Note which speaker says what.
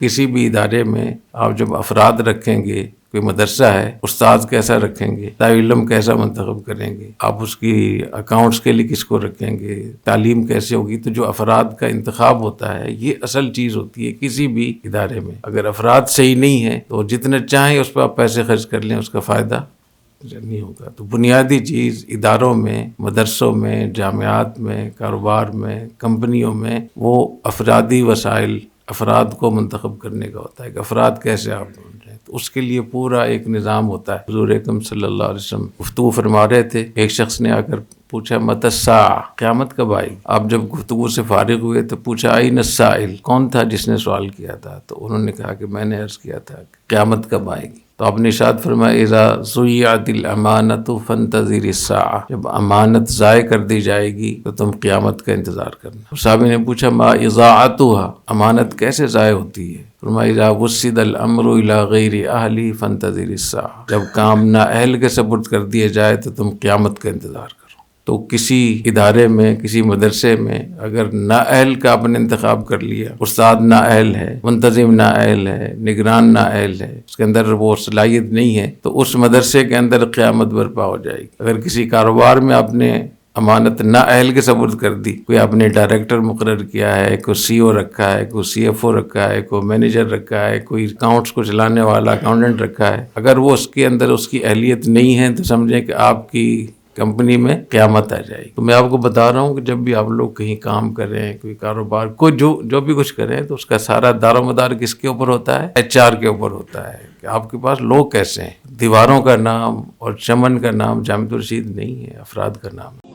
Speaker 1: کسی بھی ادارے میں آپ جب افراد رکھیں گے، کوئی مدرسہ ہے، استاد کیسا رکھیں گے، طالب علم کیسا منتخب کریں گے، آپ اس کی اکاؤنٹس کے لیے کس کو رکھیں گے، تعلیم کیسے ہوگی، تو جو افراد کا انتخاب ہوتا ہے یہ اصل چیز ہوتی ہے کسی بھی ادارے میں۔ اگر افراد صحیح نہیں ہیں تو جتنے چاہیں اس پہ آپ پیسے خرچ کر لیں، اس کا فائدہ نہیں ہوگا۔ تو بنیادی چیز اداروں میں، مدرسوں میں، جامعات میں، کاروبار میں، کمپنیوں میں وہ افرادی وسائل، افراد کو منتخب کرنے کا ہوتا ہے کہ افراد کیسے آپ ڈھونڈ رہے ہیں، تو اس کے لیے پورا ایک نظام ہوتا ہے۔ حضور اکرم صلی اللہ علیہ وسلم گفتگو فرما رہے تھے، ایک شخص نے آ کر پوچھا متی الساعہ، قیامت کب آئے گی؟ آپ جب گفتگو سے فارغ ہوئے تو پوچھا این السائل، کون تھا جس نے سوال کیا تھا؟ تو انہوں نے کہا کہ میں نے عرض کیا تھا کہ قیامت کب آئے گی؟ تو آپ نے ارشاد فرمایا اذا ضیعت الامانۃ فانتظر الساعہ، جب امانت ضائع کر دی جائے گی تو تم قیامت کا انتظار کرنا۔ صحابی نے پوچھا ما اضاعتها، امانت کیسے ضائع ہوتی ہے؟ فرمایا اذا وسد الامر الى غیر اہلہ فانتظر الساعہ، جب کام نااہل کے سپرد کر دیا جائے تو تم قیامت کا انتظار کرو۔ تو کسی ادارے میں، کسی مدرسے میں اگر نااہل کا آپ نے انتخاب کر لیا، استاد نااہل ہے، منتظم نااہل ہے، نگران نااہل ہے، اس کے اندر وہ صلاحیت نہیں ہے، تو اس مدرسے کے اندر قیامت برپا ہو جائے گی۔ اگر کسی کاروبار میں آپ نے امانت نااہل کے سپرد کر دی، کوئی آپ نے ڈائریکٹر مقرر کیا ہے، کوئی سی او رکھا ہے، کوئی سی ایف او رکھا ہے، کوئی مینیجر رکھا ہے، کوئی اکاؤنٹس کو چلانے والا اکاؤنٹنٹ رکھا ہے، اگر وہ اس کے اندر اس کی اہلیت نہیں ہے تو سمجھیں کہ آپ کی کمپنی میں قیامت آ جائے گی۔ تو میں آپ کو بتا رہا ہوں کہ جب بھی آپ لوگ کہیں کام کریں، کوئی کاروبار، کوئی جو بھی کچھ کریں، تو اس کا سارا دار و مدار کس کے اوپر ہوتا ہے؟ ایچ آر کے اوپر ہوتا ہے کہ آپ کے پاس لوگ کیسے ہیں۔ دیواروں کا نام اور چمن کا نام جامع الرشید نہیں ہے، افراد کا نام ہے۔